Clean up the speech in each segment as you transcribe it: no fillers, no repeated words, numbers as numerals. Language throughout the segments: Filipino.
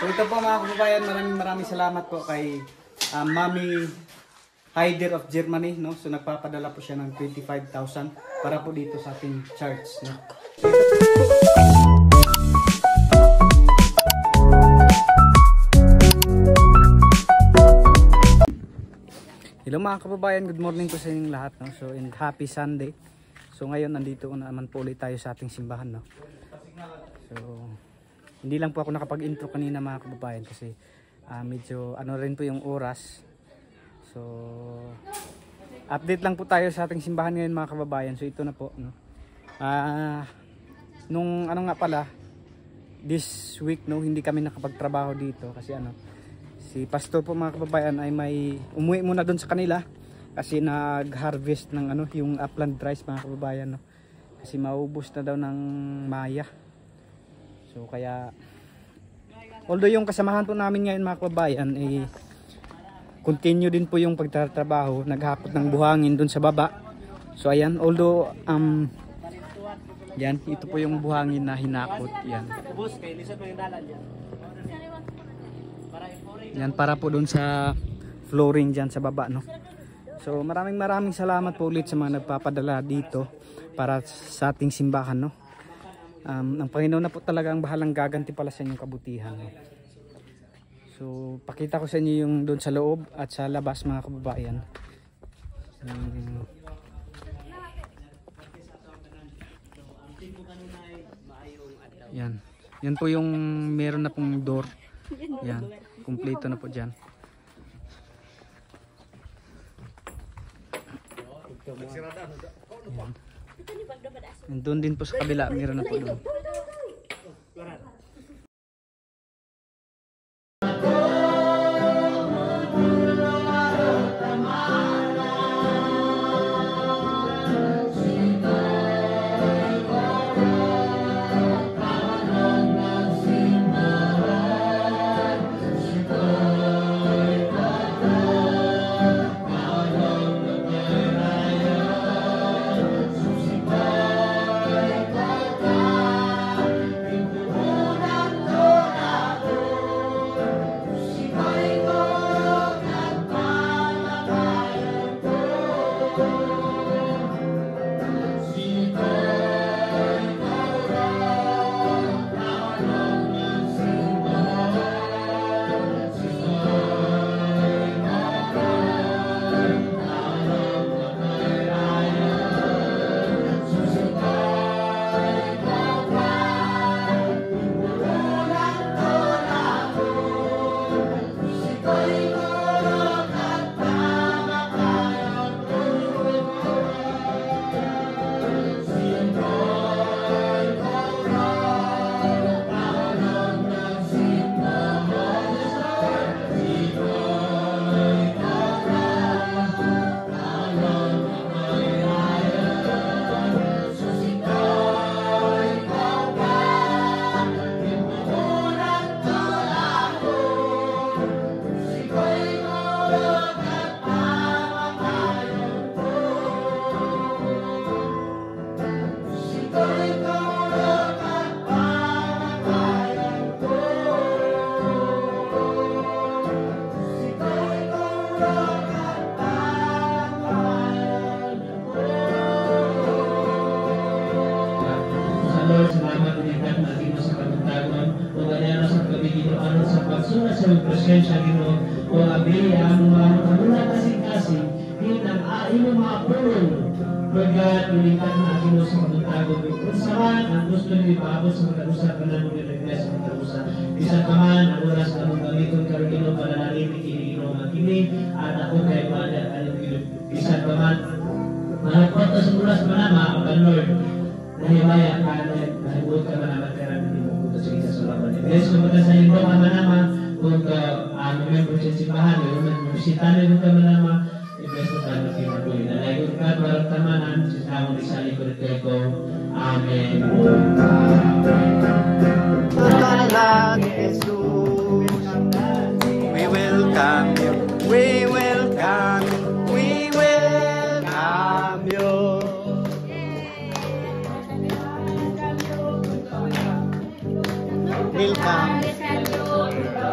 So ito po mga kababayan, maraming salamat po kay Mami Heider of Germany, no? So nagpapadala po siya ng 25,000 para po dito sa ating church, no? Hello mga kababayan, good morning po sa inyong lahat, no? So and happy Sunday. So ngayon nandito naman po ulit tayo sa ating simbahan, no? So hindi lang po ako nakapag-intro kanina mga kababayan kasi medyo ano rin po yung oras. So update lang po tayo sa ating simbahan ngayon mga kababayan. So ito na po, no? Nung ano nga pala, this week, no, hindi kami nakapagtrabaho dito kasi ano, si pastor po mga kababayan ay may umuwi muna doon sa kanila kasi nag-harvest ng ano, yung upland rice mga kababayan, no? Kasi maubos na daw ng Maya. So kaya although yung kasamahan po namin ngayon mga kababayan eh continue din po yung pagtatrabaho, naghakot ng buhangin doon sa baba. So ayan, although yan, ito po yung buhangin na hinakot, yan. Yan para po doon sa flooring diyan sa baba, no. So maraming salamat po ulit sa mga nagpapadala dito para sa ating simbahan, no. Ang Panginoon na po talaga ang bahalang gaganti pala sa inyong kabutihan, no? So pakita ko sa inyo yung doon sa loob at sa labas mga kababayan. Yan. Yan po yung meron na pong door. Yan. Kumpleto na po dyan. Yan. Doon din po sa kabila, meron na po doon. Presensya Ginoo o abiya ang mga kasing-kasing hinang imong mga pulong pagkatulitan na Ginoo sa pagtago kung saan ang gusto ni ipaabot sa mga usa kanan ng iglesia sa mga usa bisan pa man ang oras na mong gamiton karon Ginoo para nalimit kini Ginoo makinig at ako kay Padre alam Ginoo bisan pa man mga kwarta sa oras manama ang Lord nahimaya ka nahibuot ka manama kaya namin mo sa kita sa laban Bless ko sa inyo manama kung member sa simbahan, yung bisitahan yung kamanama, i-bless ko tayo ng kimagoy. Nalayon ka, walang tamanan, sisawang isali ko rin ko. Amen. Pangalan ni Jesus, we welcome you, we welcome you, we welcome you. Welcome.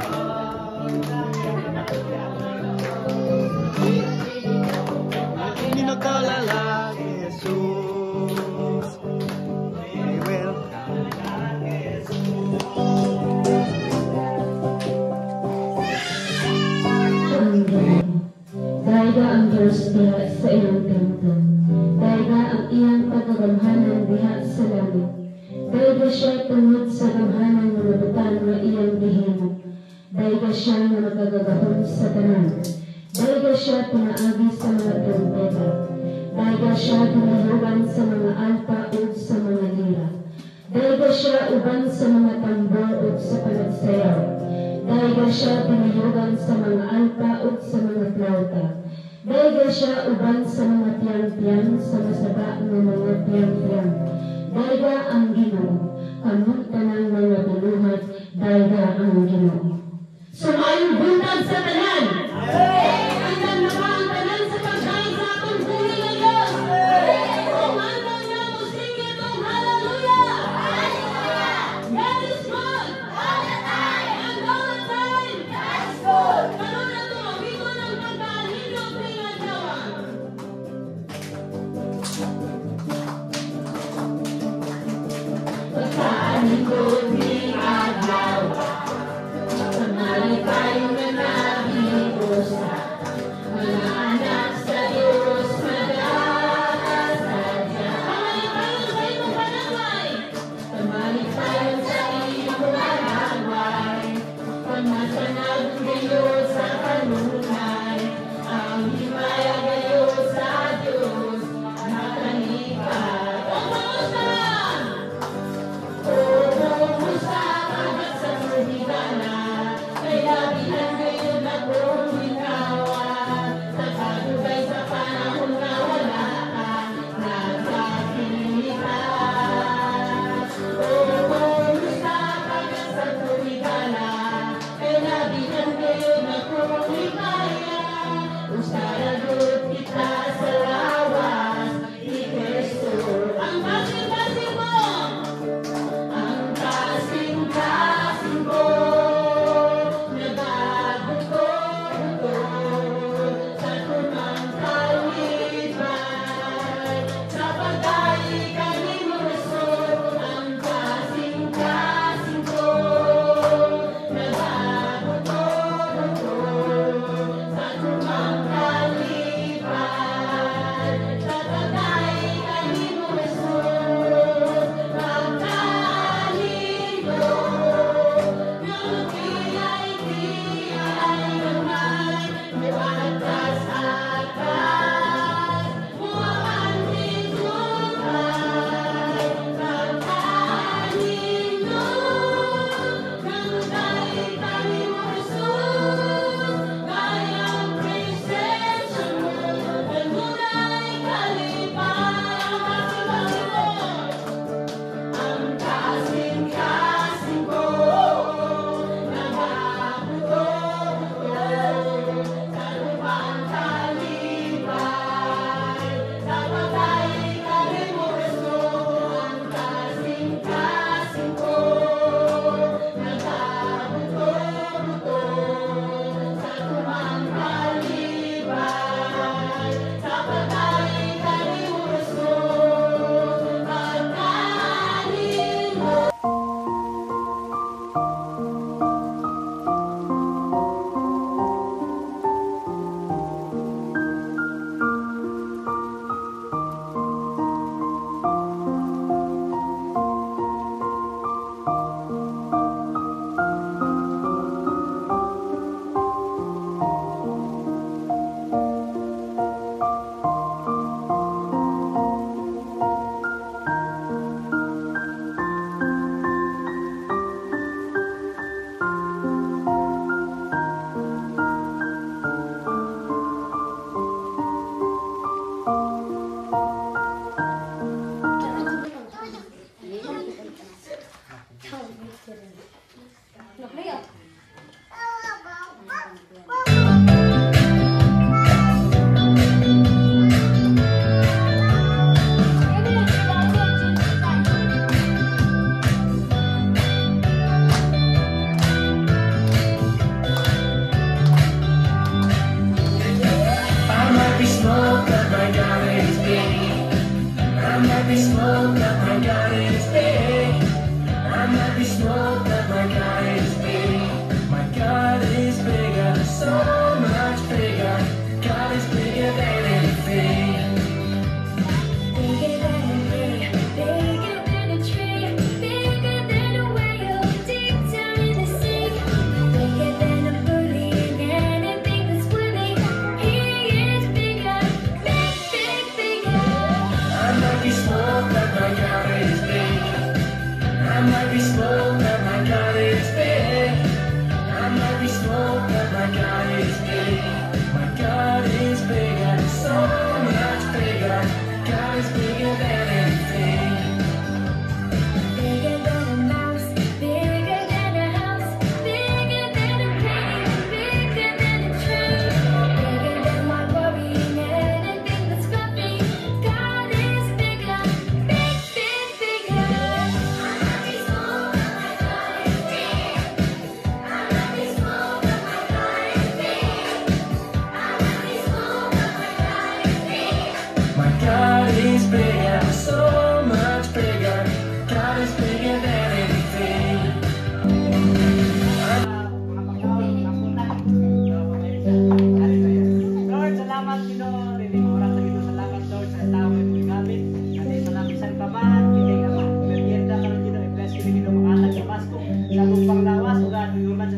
siya nga magagagahon sa tanan. Dahil siya pinaagi sa mga trompeta. Dahil siya ginahugan sa mga alpa o sa mga lira. Dahil siya uban sa mga tambor o sa panagsayaw. Dahil siya ginahugan sa mga alpa o sa mga flauta. Dahil siya uban sa mga tiyang-tiyang sa masaba ng mga tiyang-tiyang. Dahil ang Ginoo, kamot ng mga binuhat, dahil ang Ginoo. Sumayong buntag sa tanan! Hanggang naman ang tanan sa pagkain sa atong buhay ng Diyos! Umandang na mo singit ang hallelujah! God is good! All the time! And all the time! God is good! Karoon na ito, amigo ng pagkaan, hindi ang pinagdawan. Pagkaan ko ni Adlaw, pamali tayong nanahimos na mga anak sa Diyos mag-aasadya. Pamali tayo sa iyong panaway, pamali tayo sa iyong panaway, pamasanag kayo sa kanunay, ang himaya kayo sa Diyos nakalipat. O kumusta? O kumusta kagat sa higala, kaya bilang kayo na kung ikawa, nakadugay sa panahon na wala ka, nagkakita. O kumusta kagat sa higala, kaya bilang kayo na kung ikaya, usaragot kita sa lawas ni Kristo. Ang kasing-kasing mo! Ang kasing-kasing ko, nagagutong-guto sa tumang kalipay. Sa pagkaikan ni Muso, ang kasing-kasing ko, nagagutong-guto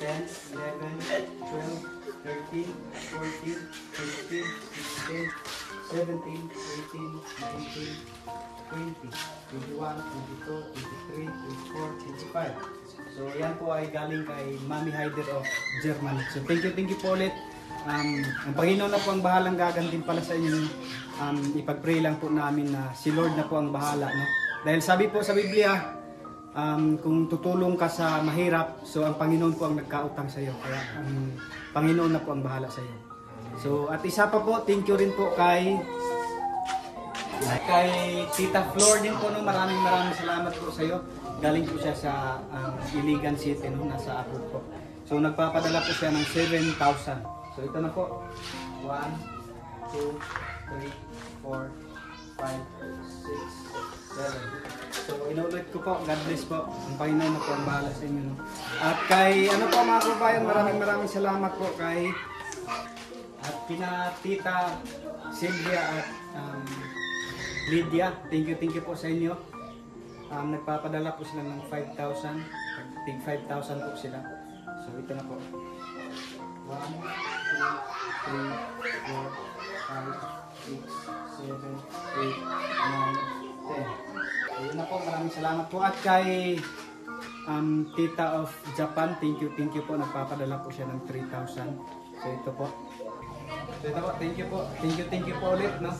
10, 11, 12, 13, 14, 15, 16, 17, 18, 19, 20, 21, 22, 23, 24, 25. So yan po ay galing kay Mami Heider of Germany. So thank you po ulit. Ang Panginoon na po ang bahalang gagantin pala sa inyo. Ipag-pray lang po namin na si Lord na po ang bahala. No? Dahil sabi po sa Biblia, kung tutulong ka sa mahirap, so ang Panginoon po ang nagkautang sa iyo. Kaya ang Panginoon na po ang bahala sa iyo. So at isa pa po, thank you rin po kay Tita Flor din po. No? Maraming salamat po sa iyo. Galing po siya sa Iligan City, no? Nasa Apple po. So nagpapadala po siya ng 7,000. So ito na po. 1, 2, 3, 4, 5, 6, 7. So inulit ko po. God bless po. Ang Panginoon na po ang bahala sa inyo. No? At kay ano po mga kabayan, maraming salamat po kay at kina Tita Sylvia at Lydia. Thank you po sa inyo. Nagpapadala po sila ng 5,000. Tig 5,000 po sila. So ito na po. 1, 2, 3, 4, 5, 6, 7, 8, 9, 10. Ayun na po, maraming salamat po. At kay Tita of Japan, thank you po. Nagpapadala po siya ng 3,000. So ito po. So ito po, thank you po ulit. No?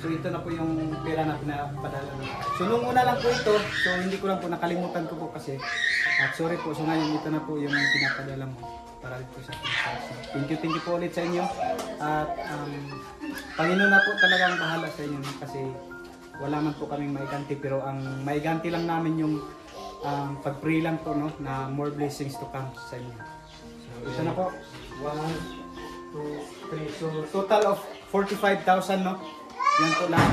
So ito na po yung pera na pinapadala. So nung una lang po ito, so hindi ko lang po nakalimutan ko po kasi. At sorry po, so ngayon ito na po yung pinapadala mo. Para dito sa thank you po ulit sa inyo. At Panginoon na po talagang bahala sa inyo kasi wala man po kaming maiganti, pero ang maiganti lang namin yung pag-pray lang po, no, na more blessings to come sa inyo. So ito na po. 1, 2, 3. So total of 45,000, no? Yan po lahat.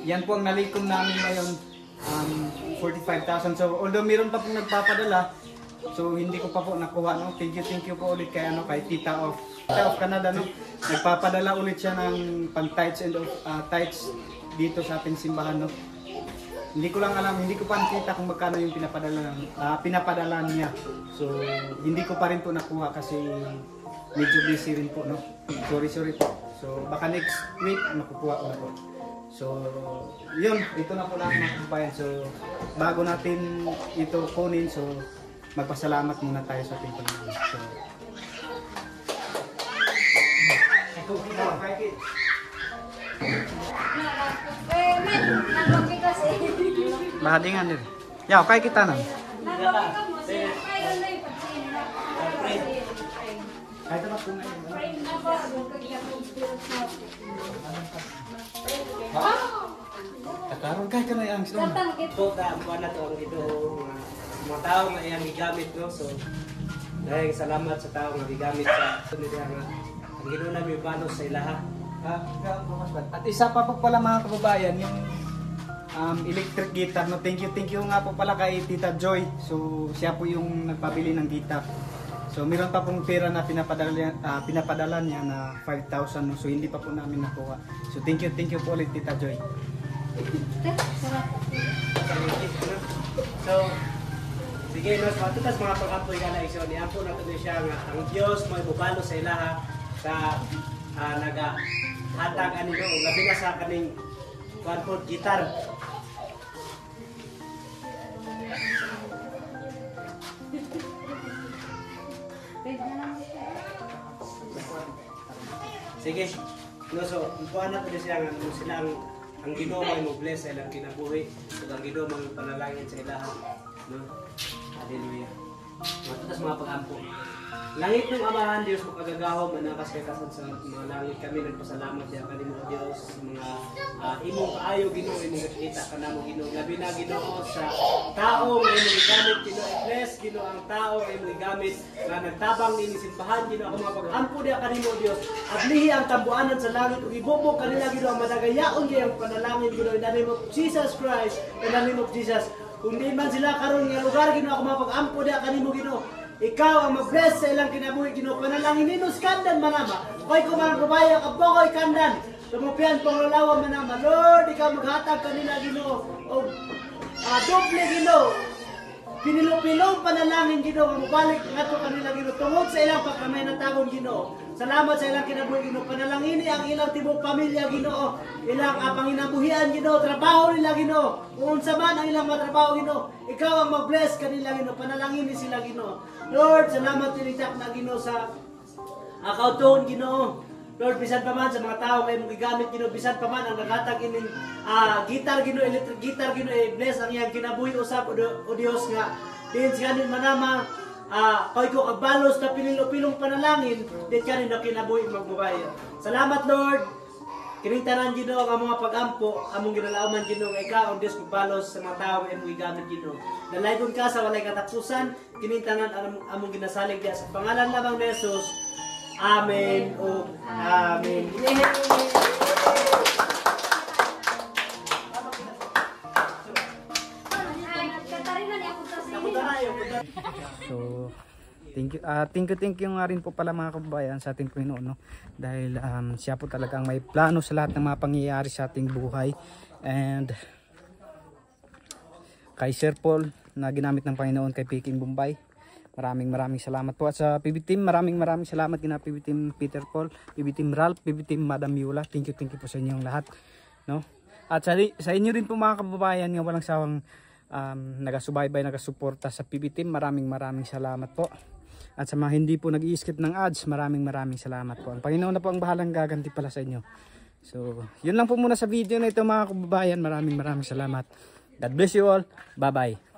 Yan po ang nalikom namin ngayon. 45,000. So although meron pa pong nagpapadala, so hindi ko pa po nakuha, no. Thank you po ulit kay kay Tita of Canada, no. Nagpapadala ulit siya ng pang-tithes and tithes dito sa ating simbahan, no. Hindi ko lang alam, hindi ko pa nakita kung magkano yung pinapadala niya. So hindi ko pa rin po nakuha kasi medyo busy rin po, no. Sorry po. So baka next week makukuha ko na po. So, yun, ito na po lang mga kabayan. So, bago natin ito kunin, so, magpasalamat muna tayo sa ating Panginoon. So, mahadingan din. Yaw, kaya kita na. Kahit na po ngayon. Kakaroon kahit ka na yung angst. Ito, buwan na ito ang ito mga tao na iyang gigamit, no? So, dahil salamat sa tao na gigamit sa ang ginoon namin yung banos sa ilaha. At isa pa po pala mga kababayan, yung electric guitar, no? Thank you nga po pala kay Tita Joy. So siya po yung nagpabili ng guitar. So meron pa pong pera na pinapadala niya na 5,000, no? So hindi pa po namin nakuha. So thank you po ulit Tita Joy. So, sige, nos, matutas mga pag-ampoy ka na iso, niampo na ito siya nga, ang Diyos mo ibubalo sa ilaha sa nag-hatag anino, labi na sa kaning kwanpod gitar. Sige, no, so, ipuan na ito siya nga, sila ang Ginoo mo bless sa ilang kinabuhi, so ang Ginoo mo panalangin sa ilaha. No? Hallelujah. Matutas mga pag-ampo. Langit ng Amahan, Diyos mo kagagaho, manakas kay kasan sa mga langit kami, nagpasalamat niya kanimo Diyos, mga imong kaayo Ginoo, imong nakikita ka na mo Ginoo, labi na Ginoo sa tao nga imong igamit, Ginoo, i-bless Ginoo ang tao nga imong igamit, nga nagtabang ini simbahan Ginoo, ako mga pag-ampo niya kanimo Diyos, ablihi ang tambuanan sa langit, ug ibubog kanila Ginoo, ang madagayaon kay ang panalangin Ginoo, in the name of Jesus Christ, in the name of Jesus. Kung di man sila karon nga lugar Ginoo, ako mga pag-ampo niya kanimo Ginoo. Ikaw ang mag-bless sa ilang kinabuhi Ginoo. Panalangin ninos kandan manama. Koy ko man kabayo kabokoy kandan. Tumupian panglalawa manama. Lord, ikaw maghatag kanila Ginoo. O doble Ginoo. Pinilo-pilong panalangin Ginoo nga mobalik ngadto kanila Ginoo tungod sa ilang pagkamay ng tagon Ginoo. Salamat sa ilang kinabuhi Ginoo. Panalangin ang ilang tibok pamilya Ginoo. Ilang panginabuhian Ginoo, trabaho nila Ginoo. Kung unsa man ang ilang matrabaho Ginoo, ikaw ang mag-bless kanila Ginoo. Panalangin sila Ginoo. Lord, salamat tinitak na Ginoo sa kautuon Ginoo. Lord, bisan pa man sa mga tao kay mong gigamit Ginoo, bisan pa man ang naghatag ining gitar Ginoo, electric guitar Ginoo, bless ang iyang kinabuhi usab o Dios nga. Din ganin manama koy ko kagbalos na pinilo-pilong panalangin, din kanin na kinabuhi magbabayo. Salamat Lord. Kining tanan Ginoo ang mga pag-ampo, among ginalauman Ginoo nga ikaw ang Dios magbalos sa mga tao nga imong gigamit Ginoo. Dalaygon ka sa walay katapusan, kining tanan among ginasalig diha sa pangalan lamang ni Jesus. Amen o Amen. So, thank you nga rin po pala mga kababayan sa ating Panginoon, no? Dahil siya po talagang may plano sa lahat ng mga pangyayari sa ating buhay. And kay Sir Paul na ginamit ng Panginoon kay Peking Bombay, maraming salamat po. At sa PB Team, maraming salamat kina PB Team Peter Paul, PB Team Ralph, PB Team Madam Yula. Thank you po sa inyong lahat, no? At sa inyo rin po mga kababayan nga walang sawang nagasubaybay, nagasuporta sa PB Team, maraming salamat po. At sa mga hindi po nag-i-skip ng ads, maraming salamat po. Ang Panginoon na po ang bahalang gaganti pala sa inyo. So, yun lang po muna sa video na ito mga kababayan. Maraming salamat. God bless you all. Bye-bye.